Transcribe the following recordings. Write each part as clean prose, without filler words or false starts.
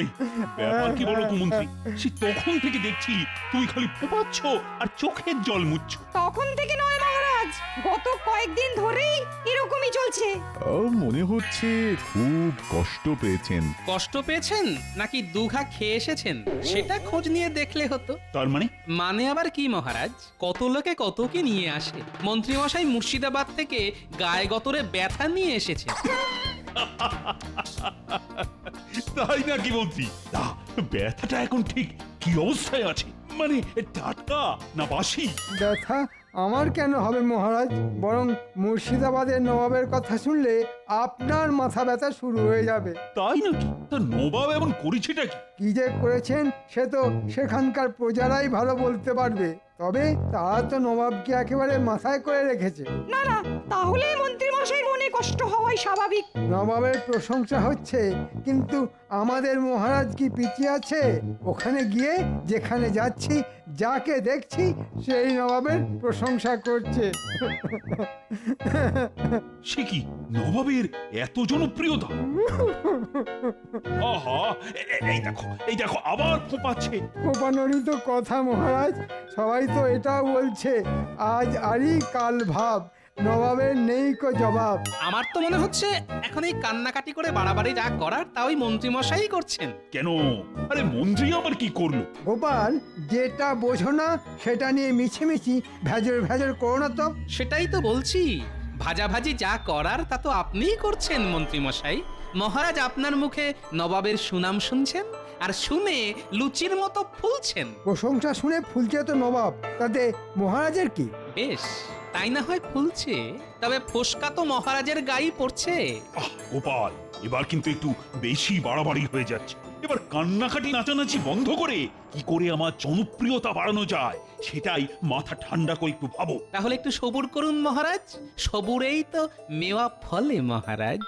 এই, ব্যাপার কি বলো তো মন্ত্রী, সে তখন থেকে দেখছি তুমি খালি ফোপাচ্ছ আর চোখের জল মুছছ। তখন থেকে নয় মহারাজ, গত কয়েকদিন ধরেই এরকমই চলছে। মনে হচ্ছে খুব কষ্ট পেয়েছেন। কষ্ট পেয়েছেন নাকি দুঘা খেয়ে এসেছেন সেটা খোঁজ নিয়ে দেখলে হতো। তার মানে? মানে আবার কি মহারাজ, কত লোকে কত কি নিয়ে আসে। মন্ত্রীমশাই মুর্শিদাবাদ থেকে গায়ে গতরে ব্যথা নিয়ে এসেছে। তাই নাকি মন্ত্রী? তা ব্যথাটা এখন ঠিক কি অবস্থায় আছে? মানে টাটকা না বাসি? ব্যথা আমার কেন হবে মহারাজ, বরং মুর্শিদাবাদের নবাবের কথা শুনলে আপনার মাথা ব্যথা শুরু হয়ে যাবে। তাই নাকি? তা নবাব এমন করেছেটা কি? কি যে করেছেন সে তো সেখানকার প্রজারাই ভালো বলতে পারবে, তবে তারা তো নবাবকে একেবারে মাথায় করে রেখেছে। না না, তাহলে মন্ত্রী মশাই মনে কষ্ট হওয়াই স্বাভাবিক। নবাবের প্রশংসা হচ্ছে, কিন্তু আমাদের মহারাজ কি পিছিয়ে আছে? ওখানে গিয়ে যেখানে যাচ্ছি, যাকে দেখছি সেই নবাবের প্রশংসা করছে। সে কি নবাবের এত জনপ্রিয়তা? আহা, এই দেখো আবার ফোপাচ্ছে। কোপানোরই তো কথা মহারাজ, সবাই তো এটাও বলছে আজ আরি কাল ভাব, নবাবের নেই কো জবাব। আমার তো মনে হচ্ছে এখন এই কান্নাকাটি করে বাড়াবাড়ি যা করার তা ওই মন্ত্রীমশাই করছেন। কেন? আরে মন্ত্রী আবার কি করলো? গোপাল, যেটা বোঝো না সেটা নিয়ে মিছিমিছি ভেজর ভেজর করো না তো। সেটাই তো বলছি, ভাজাভাজি যা করার তা তো আপনিই করছেন মন্ত্রীমশাই। মহারাজ আপনার মুখে নবাবের সুনাম শুনছেন আর শুনে লুচির মতো ফুলছেন। প্রশংসা শুনে ফুলছে তো নবাব, তাতে মহারাজের কি? বেশ, তাই না হয় ফুলছে, তবে ফোসকা তো মহারাজের গায়ে পড়ছে। আহ গোপাল, এবার কিন্তু একটু বেশি বাড়াবাড়ি হয়ে যাচ্ছে। এবার কান্নাকাটি নাচানাচি বন্ধ করে কি করে আমার জনপ্রিয়তা বাড়ানো যায় সেটাই মাথা ঠান্ডা করে একটু ভাবো। তাহলে একটু সবুর করুন মহারাজ, সবুরেই তো মেওয়া ফলে মহারাজ।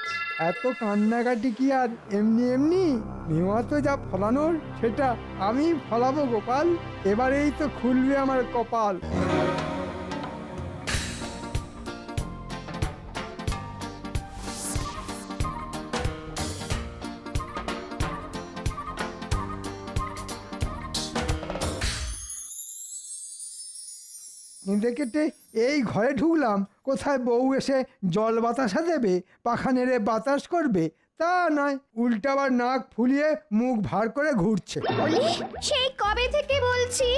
এত কান্নাকাটি কি আর এমনি এমনি? মেওয়া তো যা ফলানোর সেটা আমি ফলাবো গোপাল, এবারেই তো খুলবে আমার কপাল। কেঁদে কেটে এই ঘরে ঢুকলাম, কোথায় বউ এসে জল বাতাসা দেবে, পাখা নেড়ে বাতাস করবে, তা নয়, উল্টাবার নাক ফুলিয়ে মুখ ভার করে ঘুরছে। বলি, সেই কবে থেকে বলছি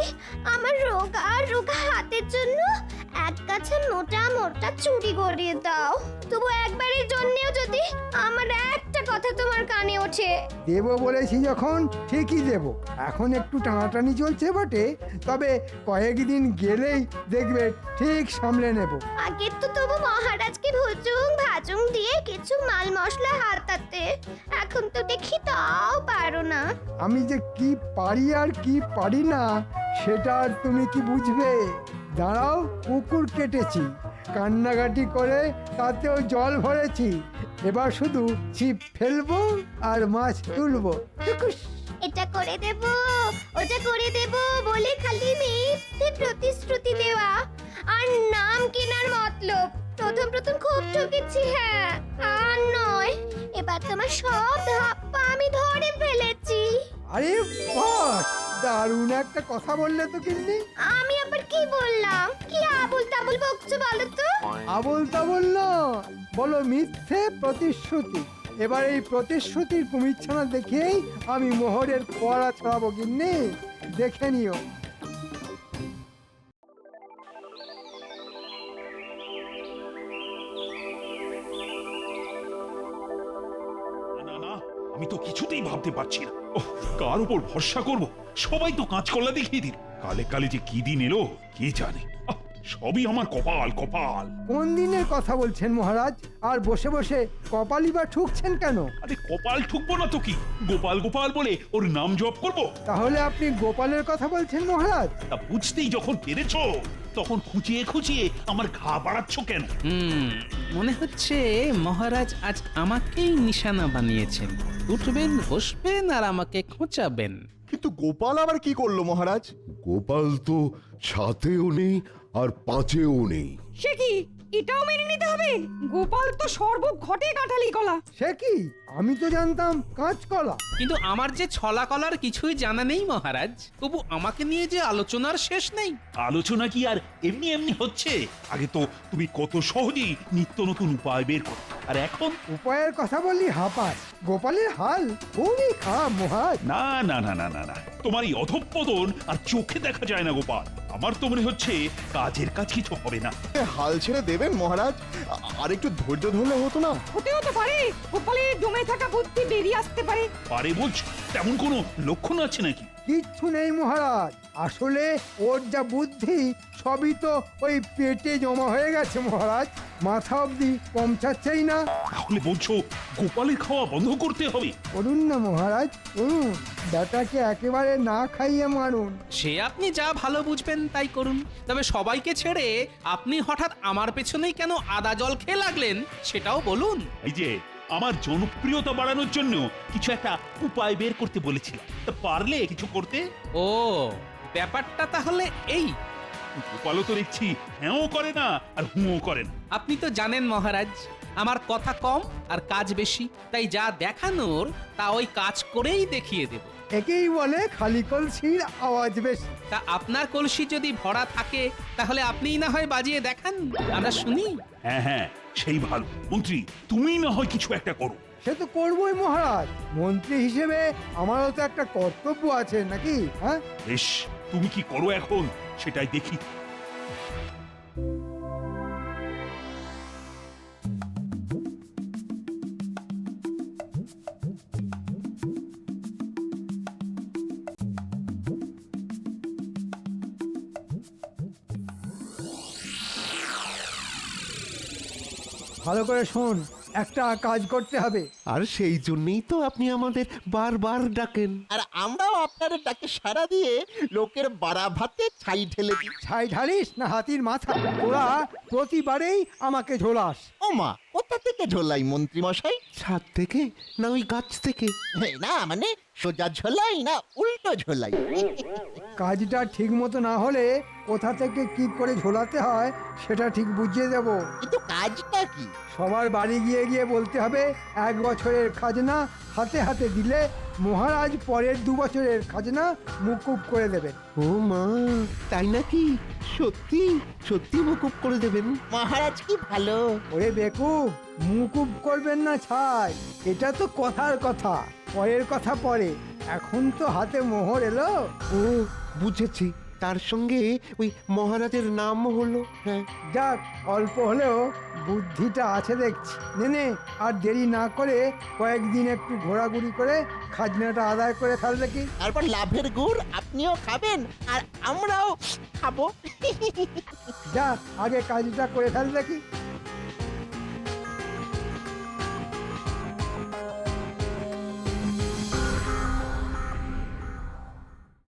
আমার রোগা রোগা হাতের জন্য এক গাছে মোটা মোটা চুড়ি গড়িয়ে দাও, তবু একবারের জন্যেও যদি আমার একটা কথা তোমার কানে ওঠে। দেবো বলেছি যখন ঠিকই দেব। এখন একটু টানাটানি চলছে বটে, তবে কয়েকদিন গেলেই দেখবে ঠিক সামলে নেব। আগে তো তবু মহারাজকে ভুজুং ভাজুং দিয়ে কিছু মাল মশলা হাতাতে, এখন তো দেখি তাও পারো না। আমি যে কি পারি আর কি পারি না সেটা আর তুমি কি বুঝবে? দাঁড়াও, পুকুর কেটেছি, কান্নাকাটি করে তাতেও জল ভরেছি, এবার শুধু ছিপ ফেলবো আর মাছ তুলবো। টুকুস। এটা করে দেব, ওটা করে দেব বলে খালি মিথ্যে প্রতিশ্রুতি দেওয়া আর নাম কেনার মতলব। প্রথম প্রথম খুব ঠকেছি, হ্যাঁ, আর নয়, এবার তোমার সব ধাপ্পা আমি ধরে ফেলেছি। আরে বাহ, দারুণ একটা কথা বললে তো গিন্নি। আমি আবার কি বললাম? কি আবুল তাবুল বকছো বলো তো? আবল তাবল না, বলো মিথ্যে প্রতিশ্রুতি। এবার এই প্রতিশ্রুতির কুমিরছানা দেখেই আমি মোহরের ফোয়ারা ছড়াবো গিন্নি, দেখে নিও। না না, আমি তো কিছুতেই ভাবতে পারছি না। ওহ, কার উপর ভরসা করব? সবাই তো কাঁচকলা দেখিয়ে দিল। কালে কালে যে কি দিন এলো কে জানে। আহ, সবই আমার কপাল কপাল। কোন দিনের কথা বলছেন মহারাজ? আর বসে বসে কপালই বা ঠুকছেন কেন? আরে কপাল ঠুকবো না তো কি, গোপাল গোপাল বলে ওর নাম জপ করব। তাহলে আপনি গোপালের কথা বলছেন মহারাজ? তা বুঝতেই যখন পেরেছো তখন খুঁচিয়ে খুঁচিয়ে আমার ঘা বাড়াচ্ছ কেন? মনে হচ্ছে মহারাজ আজ আমাকেই নিশানা বানিয়েছেন। উঠবেন, বসবেন আর আমাকে খোঁচাবেন। কিন্তু গোপাল আবার কি করলো মহারাজ? গোপাল তো সাতেও নেই আর পাঁচেও নেই। সে কি, এটাও মেনে নিতে হবে? গোপাল তো সর্বঘটে কাঁঠালি কলা। সে কি, আমি তো জানতাম কাঁচকলা। কিন্তু আমার যে ছলা কলার কিছুই জানা নেই মহারাজ, তবু আমাকে নিয়ে যে আলোচনার শেষ নেই। আলোচনা কি আর এমনি এমনি হচ্ছে? আগে তো তুমি কত সহজেই নিত্য নতুন উপায় বের করো, আর এখন উপায়ের কথা বললি হাঁপাস। গোপালের হাল খুবই খারাপ মহারাজ। না না না না না না, তোমার এই অধঃপতন আর চোখে দেখা যায় না গোপাল। আমার তো মনে হচ্ছে কাজের কাজ কিছু হবে না। হাল ছেড়ে দেবেন মহারাজ, আর একটু ধৈর্য ধরলে হতো না? হতেও তো পারে গোপালের জমে থাকা বুদ্ধি বেরিয়ে আসতে পারে। পারে বলছো? তেমন কোনো লক্ষণ আছে নাকি? কিচ্ছু নেই মহারাজ, আসলে ওর যা বুদ্ধি সবই তো ওই পেটে জমা হয়ে গেছে মহারাজ, মাথা অবধি পৌঁছাচ্ছেই না। তাহলে বলছো গোপালের খাওয়া বন্ধ করতে হবে? করুন না মহারাজ, করুন, বেটাকে একেবারে না খাইয়ে মারুন। সে আপনি যা ভালো বুঝবেন তাই করুন, তবে সবাইকে ছেড়ে আপনি হঠাৎ আমার পেছনেই কেন আদা জল খেয়ে লাগলেন সেটাও বলুন। এই যে আমার জনপ্রিয়তা বাড়ানোর জন্য কিছু একটা উপায় বের করতে বলেছিলাম, তা পারলে কিছু করতে? ও, ব্যাপারটা তাহলে এই। গোপালও তো দেখছি হ্যাঁও করে না আর হুঁও করে না। আপনি তো জানেন মহারাজ, আমার কথা কম আর কাজ বেশি, তাই যা দেখানোর তা ওই কাজ করেই দেখিয়ে দেব। একেই বলে খালি কলসির আওয়াজ বেশি। তা আপনার কলসি যদি ভরা থাকে তাহলে আপনিই না হয় বাজিয়ে দেখান, আমরা শুনি। হ্যাঁ হ্যাঁ, সেই ভালো। মন্ত্রী তুমি না হয় কিছু একটা করো। সে তো করবোই মহারাজ, মন্ত্রী হিসেবে আমারও তো একটা কর্তব্য আছে নাকি? হ্যাঁ, বেশ, তুমি কি করো এখন সেটাই দেখি। ভালো করে শোন, একটা কাজ করতে হবে। আর সেই জন্যই তো আপনি আমাদের বারবার ডাকেন। আর আমরাও আপনার ডাকে সাড়া দিয়ে লোকের বাড়া ভাতে ছাই ঢেলে দিই। ছাই ঢালিস না হাতির মাথা? তোরা প্রতিবারেই আমাকে ঝোলাস। ও মা, কোথা থেকে ঝোলাই মন্ত্রী মশাই? ছাদ থেকে না ওই গাছ থেকে? না মানে সোজা ঝোলাই না উল্টো ঝোলাই? কাজটা ঠিক মতো না হলে কোথা থেকে কি করে ঝোলাতে হয় সেটা ঠিক বুঝিয়ে দেব। কিন্তু কাজটা কি? সবার বাড়ি গিয়ে গিয়ে বলতে হবে 1 বছরের খাজনা হাতে হাতে দিলে মহারাজ পরের 2 বছরের খাজনা মুকুব করে দেবেন। ও মা, তাই নাকি? সত্যি সত্যি মুকুব করে দেবেন? মহারাজ কি ভালো। ওরে বেকুব, মুকুব করবেন না ছাই, এটা তো কথার কথা, পরের কথা পরে, এখন তো হাতে মোহর এলো। ও বুঝেছি, তার সঙ্গে ওই মহারাজের নাম হলো। হ্যাঁ, যাক, অল্প হলেও বুদ্ধিটা আছে দেখছি। নে আর দেরি না করে কয়েকদিন একটু ঘোরাঘুরি করে খাজনাটা আদায় করে ফেল দেখি। তারপর লাভের গুড় আপনিও খাবেন আর আমরাও খাবো। যা, আগে কাজটা করে ফেল দেখি।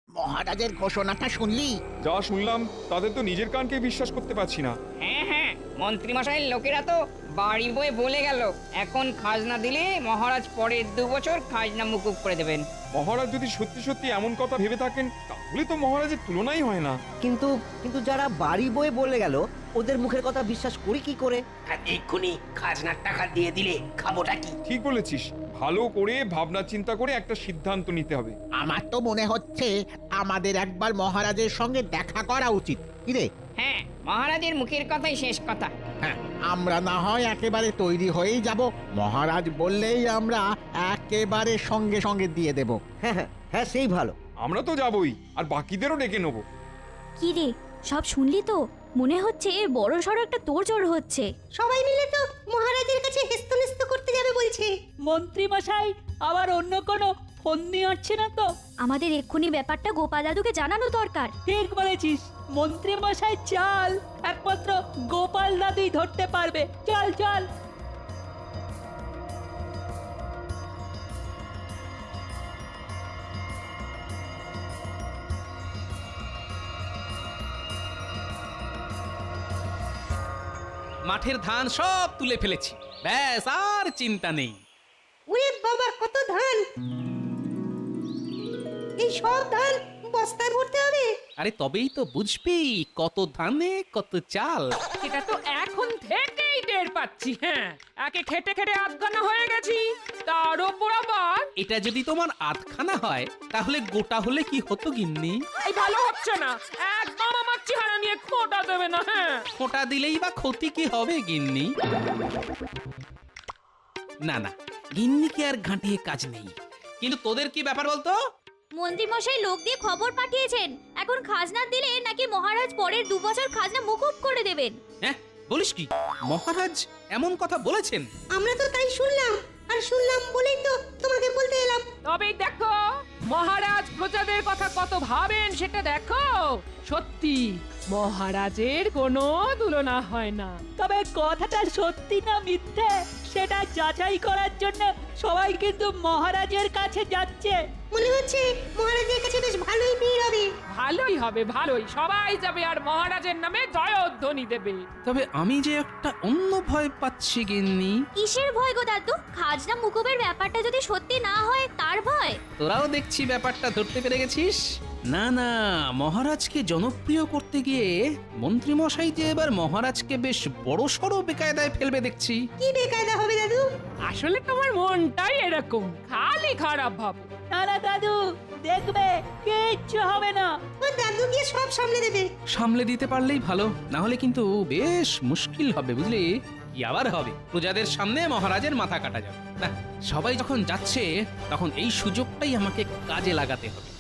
মহারাজের ঘোষণাটা শুনলি? যা শুনলাম তাদের তো নিজের কানকে বিশ্বাস করতে পারছি না। হ্যাঁ হ্যাঁ, মন্ত্রীমশাইয়ের লোকেরা তো বাড়ি বয়ে বলে গেল এখন খাজনা দিলে মহারাজ পরের 2 বছর খাজনা মুকুব করে দেবেন। মহারাজ যদি সত্যি সত্যি এমন কথা ভেবে থাকেন তাহলে তো মহারাজের তুলনাই হয় না। কিন্তু কিন্তু যারা বাড়ি বয়ে বলে গেল ওদের মুখের কথা বিশ্বাস করি কি করে? আর এক্ষুনি খাজনার টাকা দিয়ে দিলে খাবোটা কি? ঠিক বলেছিস, ভালো করে ভাবনা চিন্তা করে একটা সিদ্ধান্ত নিতে হবে। আমার তো মনে হচ্ছে আমাদের একবার মহারাজের সঙ্গে দেখা করা উচিত। কি রে? হ্যাঁ, মহারাজের মুখের কথাই শেষ কথা। হ্যাঁ, আমরা না হয় একেবারে তৈরি হয়েই যাব, মহারাজ বললেই আমরা একেবারে সঙ্গে সঙ্গে দিয়ে দেব। হ্যাঁ হ্যাঁ হ্যাঁ, সেই ভালো। আমরা তো যাবই, আর বাকিদেরও ডেকে নেবো। কি রে, সব শুনলি তো? মনে হচ্ছে বড় সড় একটা তোড়জোড় হচ্ছে। সবাই মিলে তো মহারাজের কাছে হেস্তনেস্ত করতে যাবে বলছে। মন্ত্রী মশাই আবার অন্য কোনো ফোন নিয়ে আসছে না তো? আমাদের এক্ষুনি ব্যাপারটা গোপাল দাদুকে জানানো দরকার। ঠিক বলেছিস, মন্ত্রী মশাই চাল একমাত্র গোপাল দাদুই ধরতে পারবে। চল চল। মাঠের ধান সব তুলে ফেলেছি, ব্যাস আর চিন্তা নেই। ওরে বাবা, কত ধান! এই সব ধান বস্তায় ভরতে হবে? আরে তবেই তো বুঝবি কত ধানে কত চাল। সেটা তো এখন থেকেই টের পাচ্ছি। হ্যাঁ, একে খেটে খেটে আধখানা হয়ে গেছি, তার ওপর আবার এটা যদি তোমার আধখানা হয় তাহলে গোটা হলে কি হতো গিন্নি? এই ভালো হচ্ছে না। একদম আমার চেহারা নিয়ে খোঁটা দেবে না। হ্যাঁ, খোঁটা দিলেই বা ক্ষতি কি হবে গিন্নি? না না, গিন্নিকে আর ঘাঁটিয়ে কাজ নেই। কিন্তু তোদের কি ব্যাপার বলতো? মন্ত্রী মশাই লোক দিয়ে খবর পাঠিয়েছেন, এখন খাজনা দিলে নাকি মহারাজ পরের 2 বছর খাজনা মুকুব করে দেবেন। হ্যাঁ, বলিস কি? মহারাজ এমন কথা বলেছেন? আমরা তো তাই শুনলাম, আর শুনলাম বলেই তো তোমাকে বলতে এলাম। তবেই দেখো মহারাজ প্রজাদের কথা কত ভাবেন সেটা দেখো। সত্যি মহারাজের কোনো তুলনা হয় না। তবে কথাটা সত্যি না মিথ্যে সেটা যাচাই করার জন্য সবাই কিন্তু মহারাজের কাছে যাচ্ছে। মনে হচ্ছে মহারাজের কাছে বেশ ভালোই ভিড় হবে। ভালোই হবে, ভালোই। সবাই যাবে আর মহারাজের নামে জয়ধ্বনি দেবে। তবে আমি যে একটা অন্য ভয় পাচ্ছি গিন্নি। কিসের ভয় গো দাদু? খাজনা মুকুবের ব্যাপারটা যদি সত্যি না হয় তার ভয়? তোরাও দেখছি ব্যাপারটা ধরতে পেরে গেছিস। না না, মহারাজকে জনপ্রিয় করতে গিয়ে মন্ত্রী মশাই যে এবার মহারাজকে বেশ বড়সড় বেকায়দায় ফেলবে দেখছি। কি বেকায়দা হবে দাদু? আসলে তোমার মনটাই এরকম, খালি খারাপ ভাব। না না দাদু, দেখবে কিচ্ছু হবে না। দাদু গিয়ে সব সামলে দেবে। সামলে দিতে পারলেই ভালো, না হলে কিন্তু বেশ মুশকিল হবে বুঝলি। কি আবার হবে, প্রজাদের সামনে মহারাজের মাথা কাটা যাবে না। সবাই যখন যাচ্ছে তখন এই সুযোগটাই আমাকে কাজে লাগাতে হবে।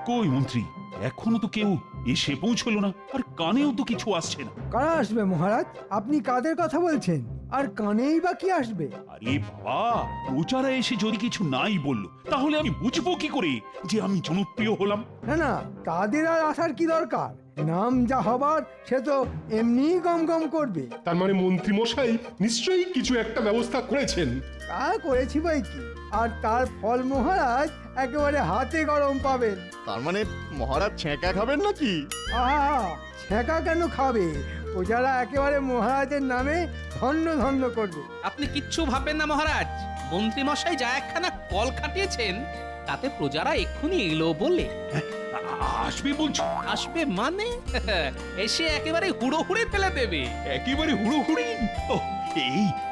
কই মন্ত্রী, এখনো তো কেউ এসে পৌঁছলো না, আর কানেও তো কিছু আসছে না। কারা আসবে মহারাজ? আপনি কাদের কথা বলছেন? আর কানেই বা কি আসবে? আরে বাবা, প্রচারা এসে যদি কিছু নাই বললো তাহলে আমি বুঝবো কি করে যে আমি জনপ্রিয় হলাম? না না, তাদের আর আসার কি দরকার? নাম যা হবার সে তো এমনিই গম গম করবে। তার মানে মন্ত্রী মশাই নিশ্চয়ই কিছু একটা ব্যবস্থা করেছেন। তা করেছি বই কি, আর তার ফল মহারাজ একেবারে হাতে গরম পাবেন। তার মানে মহারাজ ছেঁকা খাবেন নাকি? আহা, ছেঁকা কেন খাবে? প্রজারা একেবারে মহারাজের নামে ধন্য ধন্য করবে। আপনি কিচ্ছু ভাববেন না মহারাজ। মন্ত্রী মশাই যা একখানা কল খাটিয়েছেন তাতে প্রজারা এক্ষুনি এলো বলে। আসবে বলছো? আসবে মানে এসে একেবারে হুড়োহুড়ি ফেলে দেবে। একেবারে হুড়োহুড়ি?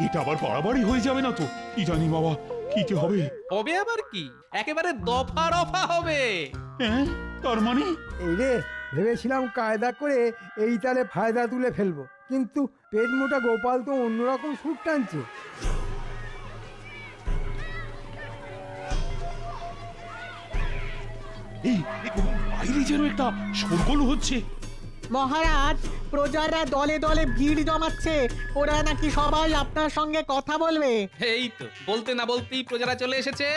এটা আবার বাড়াবাড়ি হয়ে যাবে না তো? কি জানি বাবা, কি যে হবে। হবে আবার কি, একেবারে দফা রফা হবে। হ্যাঁ, তার মানে? এই রে, ভেবেছিলাম কায়দা করে এই তালে ফায়দা তুলে ফেলবো, কিন্তু পেট মোটা গোপাল তো অন্যরকম সুর টানছে। এই বাইরে যেন একটা শোরগোল হচ্ছে। মহারাজ, প্রজারা দলে দলে ভিড় জমাচ্ছে, ওরা নাকি সবাই আপনার সঙ্গে কথা বলবে। এই তো বলতে না বলতেই প্রজারা চলে এসেছে।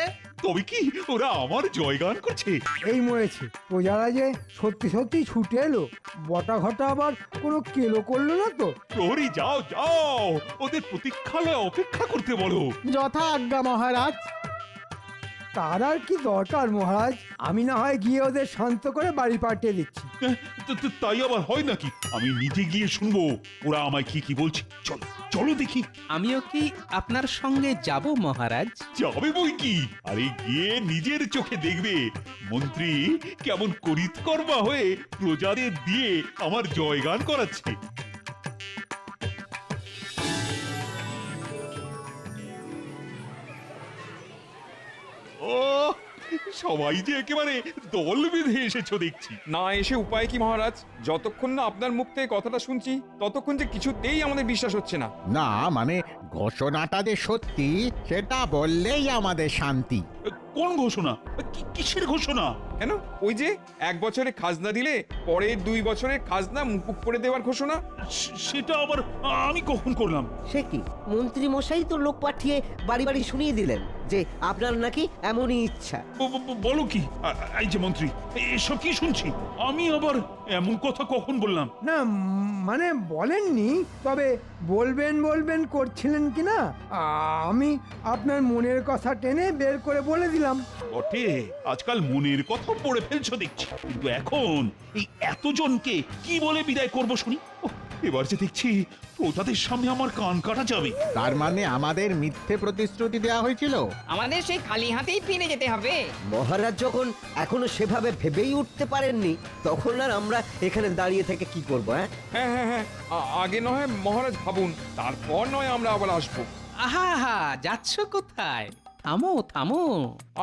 তবে কি ওরা আমার জয়গান করছে? এই মরেছে, প্রজারা যে সত্যি সত্যি ছুটে এলো। বটা ঘটা আবার কোনো কেলো করলো না তো? প্রহরী, যাও যাও, ওদের প্রতীক্ষালয়ে অপেক্ষা করতে বলো। যথা আজ্ঞা মহারাজ। তার আর কি দরকার মহারাজ? আমি না হয় গিয়ে ওদের শান্ত করে বাড়ি পাঠিয়ে দিচ্ছি। তাই আবার হয় নাকি? আমি নিজে গিয়ে শুনবো ওরা আমায় কি কি বলছে। চলো চলো দেখি। আমিও কি আপনার সঙ্গে যাব মহারাজ? যাবে বই কি, আরে গিয়ে নিজের চোখে দেখবে মন্ত্রী কেমন করিতকর্মা হয়ে প্রজাদের দিয়ে আমার জয়গান করাচ্ছে। ও, সবাই যে একেবারে দল বেঁধে এসেছো দেখছি। না এসে উপায় কি মহারাজ? যতক্ষণ না আপনার মুখ থেকে কথাটা শুনছি ততক্ষণ যে কিছুতেই আমাদের বিশ্বাস হচ্ছে না। না মানে ঘোষণাটা যে সত্যি সেটা বললেই আমাদের শান্তি। কোন ঘোষণা? কিসের ঘোষণা? কেন, ওই যে 1 বছরে খাজনা দিলে পরের 2 বছরের খাজনা মুকুব করে দেওয়ার ঘোষণা। সেটা আবার আমি কখন করলাম? সে কি, মন্ত্রী মশাই তো লোক পাঠিয়ে বাড়ি বাড়ি শুনিয়ে দিলেন যে আপনার নাকি এমনই ইচ্ছা। বলো কি? এই যে মন্ত্রী, এসব কি শুনছি? আমি আবার এমন কথা কখন বললাম? না মানে বলেননি, তবে বলবেন বলবেন করছিলেন কি না, আমি আপনার মনের কথা টেনে বের করে বলে দিলাম। বটে, আজকাল মনের কথা পড়ে ফেলছো দেখছি, কিন্তু এখন এই এতজনকে কি বলে বিদায় করব শুনি? এবার যে দেখছি প্রজাদের সামনে আমার কান কাটা যাবে। তার মানে আমাদের মিথ্যে প্রতিশ্রুতি দেওয়া হয়েছিল? আমাদের সেই খালি হাতেই ফিরে যেতে হবে। মহারাজ যখন এখনো সেভাবে ভেবেই উঠতে পারেননি, তখন আর আমরা এখানে দাঁড়িয়ে থেকে কি করবো? হ্যাঁ হ্যাঁ হ্যাঁ হ্যাঁ, আগে নয় মহারাজ ভাবুন, তারপর নয় আমরা আবার আসবো। আহা হা, যাচ্ছ কোথায়? থামো থামো।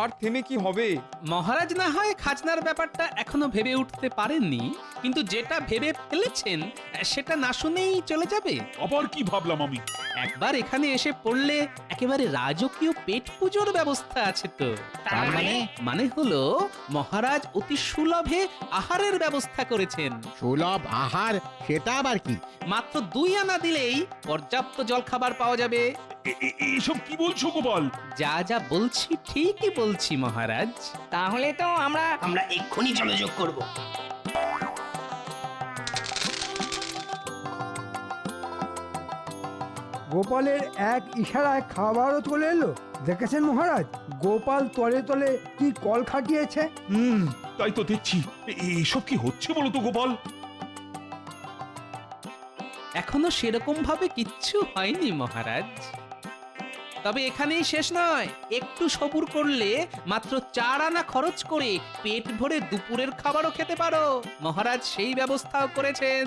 আর থেমে কি হবে? মহারাজ না হয় খাজনার ব্যাপারটা এখনো ভেবে উঠতে পারেননি, কিন্তু যেটা ভেবে ফেলেছেন সেটা না শুনেই চলে যাবে। আবার কি ভাবলাম আমি? একবার এখানে এসে পড়লে একেবারে রাজকীয় পেট পুজোর ব্যবস্থা আছে তো। তার মানে হলো মহারাজ অতি সুলভে আহারের ব্যবস্থা করেছেন। সুলভ আহার, সেটা আবার কি? মাত্র 2 আনা দিলেই পর্যাপ্ত জলখাবার পাওয়া যাবে। এইসব কি বলছো গোপাল? যা যা বলছি ঠিকই বলছি মহারাজ। তাহলে তো আমরা এক্ষুনি জলযোগ করব। গোপালের এক ইশারায় খাবারও চলে এলো। দেখেছেন মহারাজ, গোপাল তলে তলে কি কল খাটিয়েছে। তাই তো দেখছি। এইসব কি হচ্ছে বলো তো গোপাল? এখনো সেরকম ভাবে কিচ্ছু হয়নি মহারাজ, তবে এখানেই শেষ নয়। একটু সবুর করলে মাত্র 4 আনা খরচ করে পেট ভরে দুপুরের খাবারও খেতে পারো। মহারাজ সেই ব্যবস্থাও করেছেন।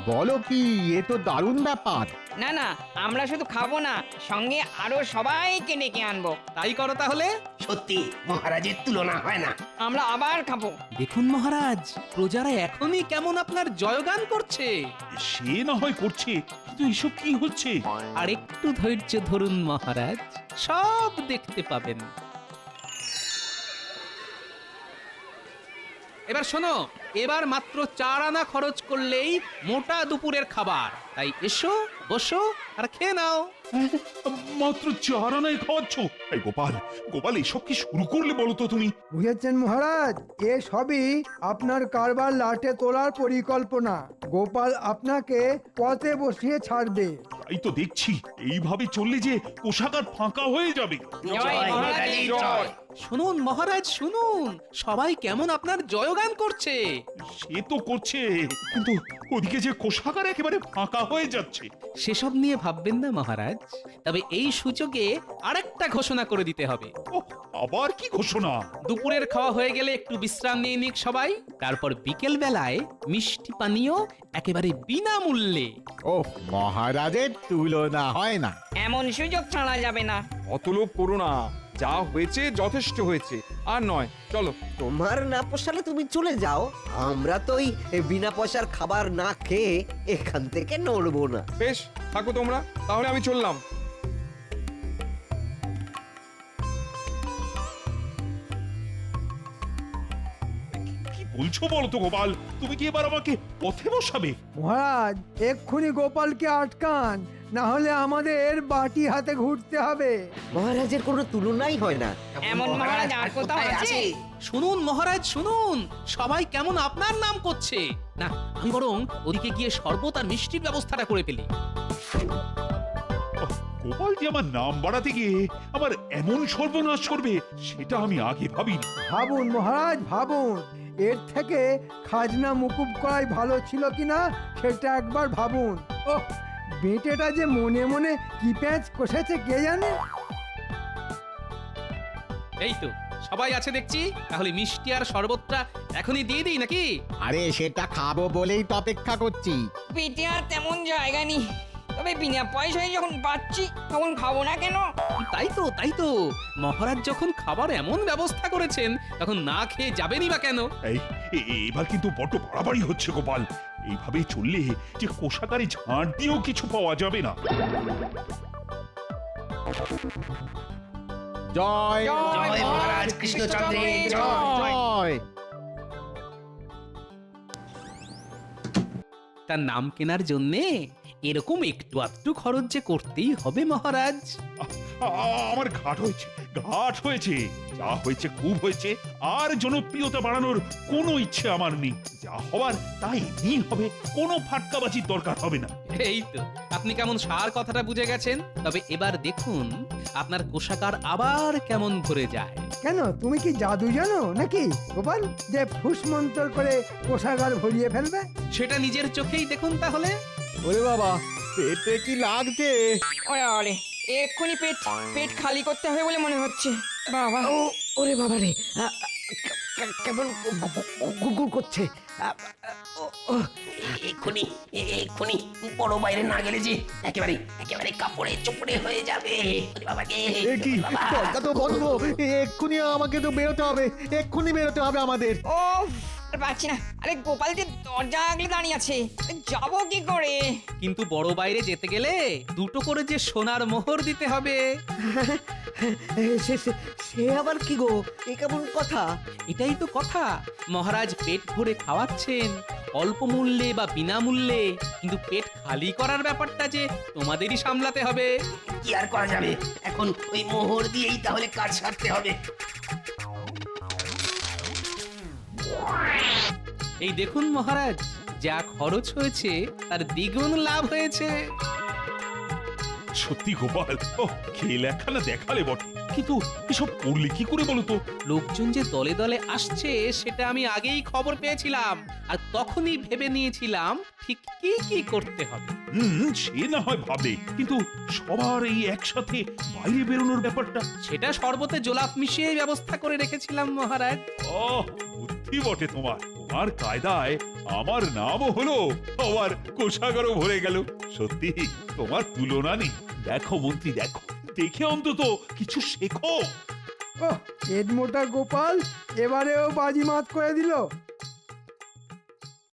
বলো কি, এ তো দারুণ ব্যাপার। না না, আমরা শুধু খাবো না, সঙ্গে আরো সবাইকে ডেকে আনবো। তাই করো তাহলে। সত্যি মহারাজের তুলনা হয় না। আমরা আবার খাবো। দেখুন মহারাজ, প্রজারা এখনই কেমন আপনার জয়গান করছে। সে না হয় করছে, কিন্তু এসব কি হচ্ছে? আর একটু ধৈর্য ধরুন মহারাজ, সব দেখতে পাবেন। এবার শোনো, এবার মাত্র 4 আনা খরচ করলেই মোটা দুপুরের খাবার। তাই এসো, বসো আর খেয়ে নাও। মাত্র 4 আনায় খাওয়াচ্ছ? এই গোপাল, গোপাল এসব কি শুরু করলে বলো তো তুমি? বুঝেছেন মহারাজ, এ সবই আপনার কারবার লাটে তোলার পরিকল্পনা। গোপাল আপনাকে পথে বসিয়ে ছাড়বে। তাই তো দেখছি, এইভাবে চললে যে কোষাগার ফাঁকা হয়ে যাবে। জয় মহারাজের জয়। শুনুন মহারাজ, শুনুন, সবাই কেমন আপনার জয়গান করছে। সে তো করছে, কিন্তু ওদিকে যে কোষাগার একেবারে ফাঁকা হয়ে যাচ্ছে। সেসব নিয়ে ভাববেন না মহারাজ, তবে এই সুযোগে আরেকটা ঘোষণা করে দিতে হবে। আবার কি ঘোষণা? দুপুরের খাওয়া হয়ে গেলে একটু বিশ্রাম নিয়ে নিক সবাই, তারপর বিকেল বেলায় মিষ্টি পানীয় একেবারে বিনামূল্যে। ওহ, মহারাজের তুলনা হয় না। এমন সুযোগ ছাড়া যাবে না। অত লোভ করো না, যা হয়েছে যথেষ্ট হয়েছে, আর নয়। চলো। তোমার না পোষালে তুমি চলে যাও, আমরা তো ওই বিনা পয়সার খাবার না খেয়ে এখান থেকে নড়বো না। বেশ, থাকো তোমরা, তাহলে আমি চললাম। কি বলছো বলো তো গোপাল? তুমি কি এবার আমাকে পথে বসাবে? মহারাজ, এক্ষুনি গোপালকে আটকান, না হলে আমাদের বাটি হাতে ঘুরতে হবে। মহারাজের কোনো তুলনাই হয় না। এমন মহারাজ আর কোথাও আছে? শুনুন মহারাজ, শুনুন, সবাই কেমন আপনার নাম করছে। না, আমি বরং ওদিকে গিয়ে শরবত আর মিষ্টির ব্যবস্থাটা করে ফেলি। গোপাল যে আমার নাম বাড়াতে গিয়ে আমার এমন সর্বনাশ করবে, সেটা আমি আগে ভাবিনি। ভাবুন মহারাজ, ভাবুন, এর থেকে খাজনা মুকুব করাই ভালো ছিল কিনা সেটা একবার ভাবুন। ও বেটেটা যে মনে মনে কি প্যাঁচ কষেছে কে জানে। এই তো সবাই আছে দেখছি, তাহলে মিষ্টি আর শরবতটা এখনই দিয়ে দিই নাকি? আরে সেটা খাবো বলেই তো অপেক্ষা করছি। পেটে আর তেমন জায়গা নেই, তবে বিনা পয়সায় যখন পাচ্ছি তখন খাবো না কেন? তাই তো মহারাজ যখন খাবার এমন ব্যবস্থা করেছেন, তখন না খেয়ে যাবেনই বা কেন? এবার কিন্তু বড্ড বাড়াবাড়ি হচ্ছে গোপাল। এইভাবে চললে যে কোষাগারে ঝাড় দিয়েও কিছু পাওয়া যাবে না। জয় জয় মহারাজ কৃষ্ণচন্দ্রের জয়। জয়। তার নাম কেনার জন্যে এরকম একটু আধটু খরচ যে করতেই হবে মহারাজ। আমার ঘাট হয়েছে, যা হয়েছে খুব হয়েছে। আর জনপ্রিয়তা বাড়ানোর কোনো ইচ্ছে আমার নেই। যা হবার তাই এমনি হবে, কোনো ফাটকাবাজির দরকার হবে না। এই তো আপনি কেমন সার কথাটা বুঝে গেছেন। তবে এবার দেখুন আপনার কোষাগার আবার কেমন ভরে যায়। কেন, তুমি কি জাদু জানো নাকি গোপাল, যে ফুস মন্তর করে কোষাগার ভরিয়ে ফেলবে? সেটা নিজের চোখেই দেখুন তাহলে। ওরে বাবা পেটে কি লাগছে? ওরে ওরে এক্ষুনি পেট পেট খালি করতে হবে বলে মনে হচ্ছে বাবা। ওরে বাবা রে কেমন গুগুর করছে। এক্ষুনি এক্ষুনি বড় বাইরে না গেলে যে একেবারে একেবারে কাপড়ে চোপড়ে হয়ে যাবে। ওরে বাবা রে, এ কি ওরে বাবা। দরজা তো বন্ধ, এক্ষুনি আমাকে তো বেরোতে হবে, এক্ষুনি বেরোতে হবে আমাদের। ও আর পাচ্ছি না। আরে গোপাল যে দরজা আগলে দাঁড়িয়ে আছে, যাবো কি করে? কিন্তু বড় বাইরে যেতে গেলে দুটো করে যে সোনার মোহর দিতে হবে। সে আবার কি গো, এ কেমন কথা? এটাই তো কথা, মহারাজ পেট ভরে খাওয়াচ্ছেন অল্প মূল্যে বা বিনামূল্যে, কিন্তু পেট খালি করার ব্যাপারটা যে তোমাদেরই সামলাতে হবে। কি আর করা যাবে, এখন ওই মোহর দিয়েই তাহলে কাজ সারতে হবে। এই দেখুন মহারাজ, যা খরচ হয়েছে তার দ্বিগুণ লাভ হয়েছে। সত্যি গোপাল, ও খেল একখানা দেখালে বটে, কিন্তু এসব করলে কি করে বলো তো? লোকজন যে দলে দলে আসছে সেটা আমি আগেই খবর পেয়েছিলাম, আর তখনই ভেবে নিয়েছিলাম ঠিক কি কি করতে হবে। সে না হয় ভাবে, কিন্তু সবার এই একসাথে বাইরে বেরোনোর ব্যাপারটা। সেটা শরবতে জোলাপ মিশিয়ে ব্যবস্থা করে রেখেছিলাম মহারাজ। ও বুদ্ধি বটে তোমার, তোমার কায়দায় আমার নামও হলো, আবার কোষাগারও ভরে গেল। সত্যি তোমার তুলনা নেই। দেখো মন্ত্রী, দেখো, দেখে অন্তত কিছু শেখো। পেট মোটা গোপাল এবারেও বাজিমাত করে দিল।